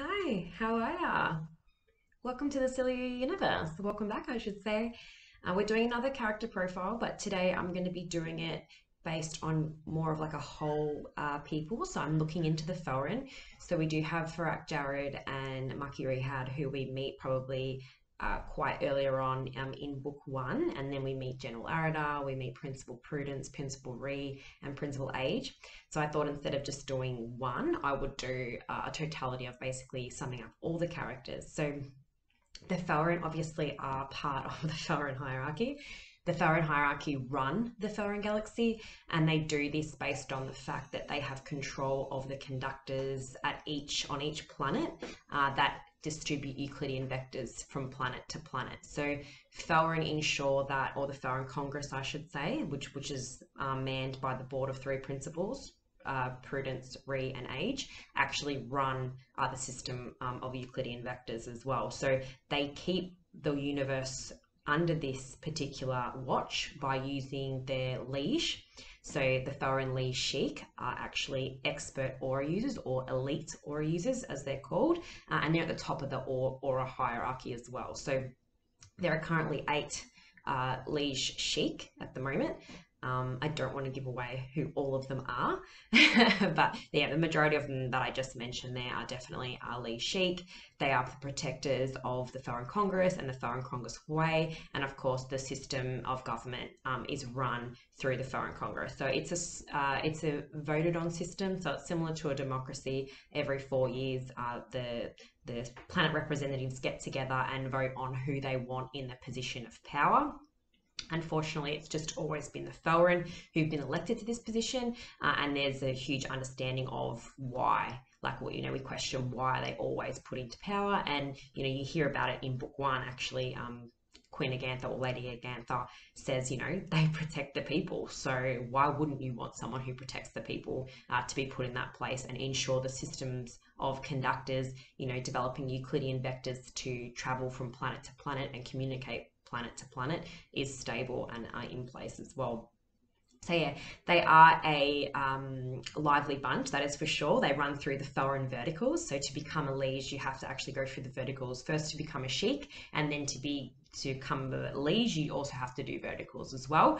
Hi, how are ya? Welcome to the Siliou universe. Welcome back, I should say. We're doing another character profile, but today I'm going to be doing it based on more of like a whole people. So I'm looking into the Felrin. So we do have Farak Jared and Maki Rehad, who we meet probably quite earlier on in book one, and then we meet General Aradar, we meet Principal Prudence, Principal Ree, and Principal Age. So I thought instead of just doing one, I would do a totality of basically summing up all the characters. So the Felrin obviously are part of the Felrin hierarchy. The Felrin hierarchy run the Felrin galaxy, and they do this based on the fact that they have control of the conductors on each planet that distribute Euclidean vectors from planet to planet. So Felrin ensure that, or the Felrin Congress, I should say, which is manned by the board of three principals, Prudence, Ree, and Age, actually run the system of Euclidean vectors as well. So they keep the universe under this particular watch by using their liege. So the Felrin liege Sheik are actually expert aura users, or elite aura users as they're called, and they're at the top of the aura hierarchy as well. So there are currently 8 liege Sheik at the moment. I don't want to give away who all of them are, but yeah, the majority of them that I just mentioned there are definitely Ali Sheik. They are the protectors of the Felrin Congress and the Felrin Congress Way, and of course the system of government is run through the Felrin Congress. So it's a voted on system, so it's similar to a democracy. Every 4 years, the planet representatives get together and vote on who they want in the position of power. Unfortunately, it's just always been the Felrin who've been elected to this position, and there's a huge understanding of why. Like, well, we question why they always put into power, and you hear about it in book one. Actually, Queen Agantha, or Lady Agantha, says they protect the people. So why wouldn't you want someone who protects the people to be put in that place and ensure the systems of conductors, developing Euclidean vectors to travel from planet to planet and communicate planet to planet, is stable and in place as well. So yeah, they are a lively bunch, that is for sure. They run through the Felrin verticals. So to become a liege, you have to actually go through the verticals first to become a sheik, and then to become a liege, you also have to do verticals as well.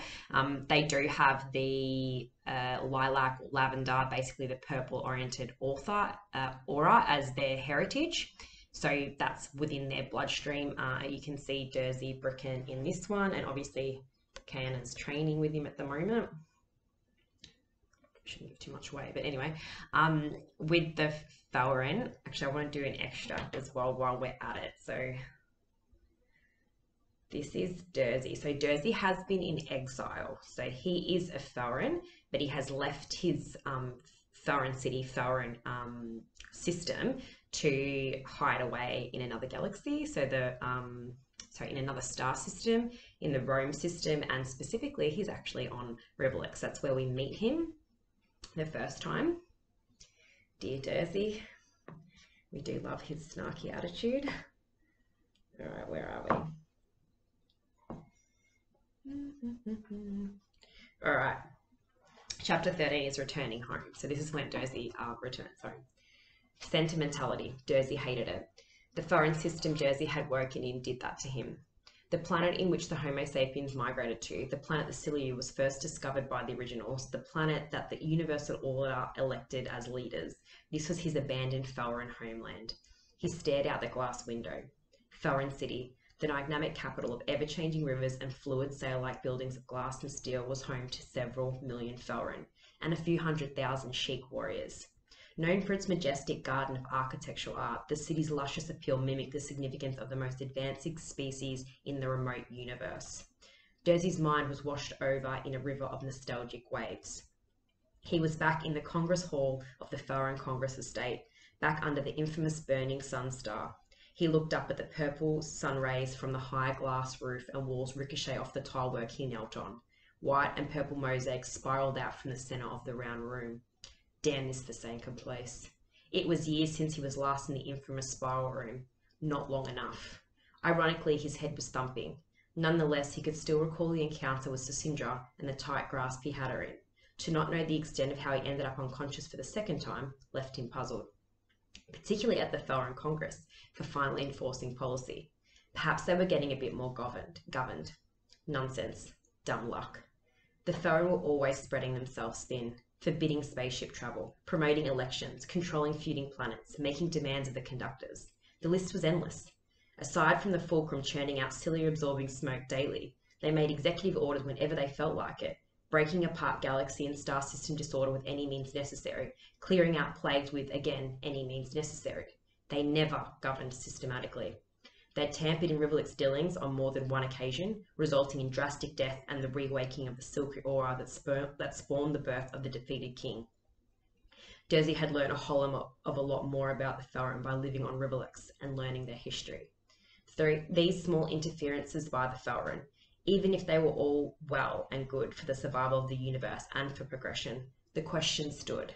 They do have the lilac, lavender, basically the purple-oriented aura as their heritage. So that's within their bloodstream. You can see Dersey Bricken in this one, and obviously Kaianan's training with him at the moment. Shouldn't give too much away, but anyway, with the Felrin, actually I want to do an extract as well while we're at it. So this is Dersey. So Dersey has been in exile. So he is a Felrin, but he has left his Felrin city, Felrin system to hide away in another galaxy. So in another star system, in the Rome system, and specifically he's actually on Rebelix. That's where we meet him the first time. Dear Dersey, we do love his snarky attitude. All right, where are we? All right. Chapter 13 is returning home. So this is when Dersey returns home. Sentimentality. Dersey hated it. The foreign system Dersey had woken in did that to him. The planet in which the Homo sapiens migrated to, the planet the Siliou, was first discovered by the originals, the planet that the universal order elected as leaders. This was his abandoned Felrin homeland. He stared out the glass window. Felrin City, the dynamic capital of ever-changing rivers and fluid sail-like buildings of glass and steel, was home to several million Felrin and a few 100,000 Sheik warriors. Known for its majestic garden of architectural art, the city's luscious appeal mimicked the significance of the most advanced species in the remote universe. Dersey's mind was washed over in a river of nostalgic waves. He was back in the Congress Hall of the Felrin Congress Estate, back under the infamous burning sun star. He looked up at the purple sun rays from the high glass roof and walls ricochet off the tilework he knelt on. White and purple mosaics spiraled out from the centre of the round room. Damn this Forsaken place. It was years since he was last in the infamous spiral room. Not long enough. Ironically, his head was thumping. Nonetheless, he could still recall the encounter with Sasindra and the tight grasp he had her in. To not know the extent of how he ended up unconscious for the second time left him puzzled. particularly at the Felrin Congress, for finally enforcing policy. Perhaps they were getting a bit more governed. Nonsense. Dumb luck. The Felrin were always spreading themselves thin, forbidding spaceship travel, promoting elections, controlling feuding planets, making demands of the conductors. The list was endless. Aside from the fulcrum churning out Siliou absorbing smoke daily, they made executive orders whenever they felt like it, breaking apart galaxy and star system disorder with any means necessary, clearing out plagues with, again, any means necessary. They never governed systematically. They had tampered in Rivulet's dealings on more than one occasion, resulting in drastic death and the reawakening of the silky aura that spawned the birth of the defeated king. Dersey had learned a whole lot of a lot more about the Felrin by living on Rivulex and learning their history. Through these small interferences by the Felrin, even if they were all well and good for the survival of the universe and for progression, the question stood.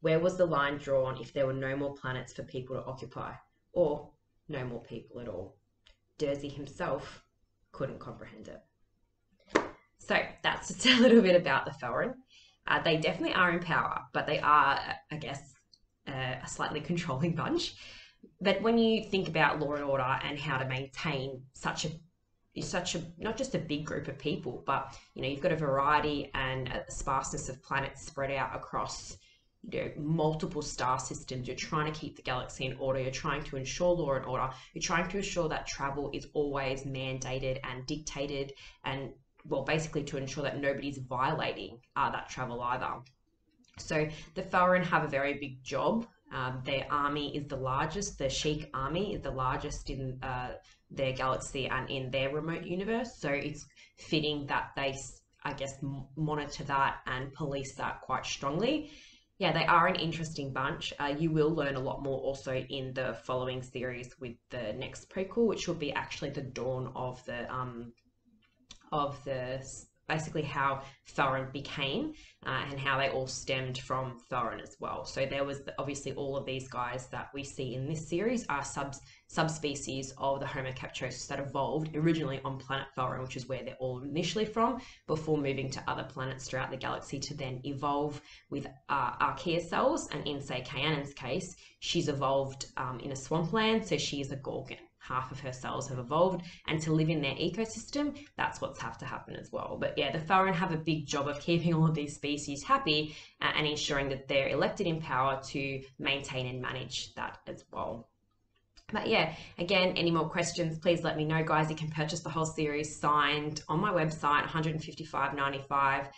Where was the line drawn if there were no more planets for people to occupy? Or no more people at all? Dersey himself couldn't comprehend it. So that's just a little bit about the Felrin. They definitely are in power, but they are, I guess, a slightly controlling bunch. But when you think about law and order and how to maintain such a not just a big group of people, but you've got a variety and a sparseness of planets spread out across multiple star systems. You're trying to keep the galaxy in order. You're trying to ensure law and order. You're trying to ensure that travel is always mandated and dictated, and well, basically to ensure that nobody's violating that travel either. So the Felrin have a very big job. Their army is the largest. The Sheik army is the largest in their galaxy and in their remote universe. So it's fitting that they, I guess, monitor that and police that quite strongly. Yeah, they are an interesting bunch. You will learn a lot more also in the following series with the next prequel, which will be actually the dawn of the basically how Felrin became and how they all stemmed from Felrin as well. So there was obviously all of these guys that we see in this series are subspecies of the Homo captiosus that evolved originally on planet Felrin, which is where they're all initially from, before moving to other planets throughout the galaxy to then evolve with archaea cells. And in, say, Kaianan's case, she's evolved in a swampland, so she is a Gorgon. Half of her cells have evolved, and to live in their ecosystem, that's what's have to happen as well. But yeah, the Felrin have a big job of keeping all of these species happy and ensuring that they're elected in power to maintain and manage that as well. But yeah, again, any more questions, please let me know, guys. You can purchase the whole series signed on my website, $155.95.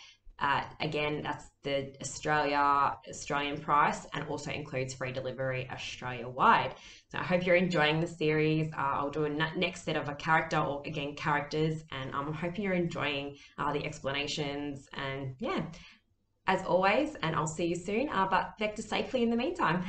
Again, that's the Australian price, and also includes free delivery Australia-wide. So I hope you're enjoying the series. I'll do a next set of a character, or again characters, and I'm hoping you're enjoying the explanations. And yeah, as always, and I'll see you soon. But vector safely in the meantime.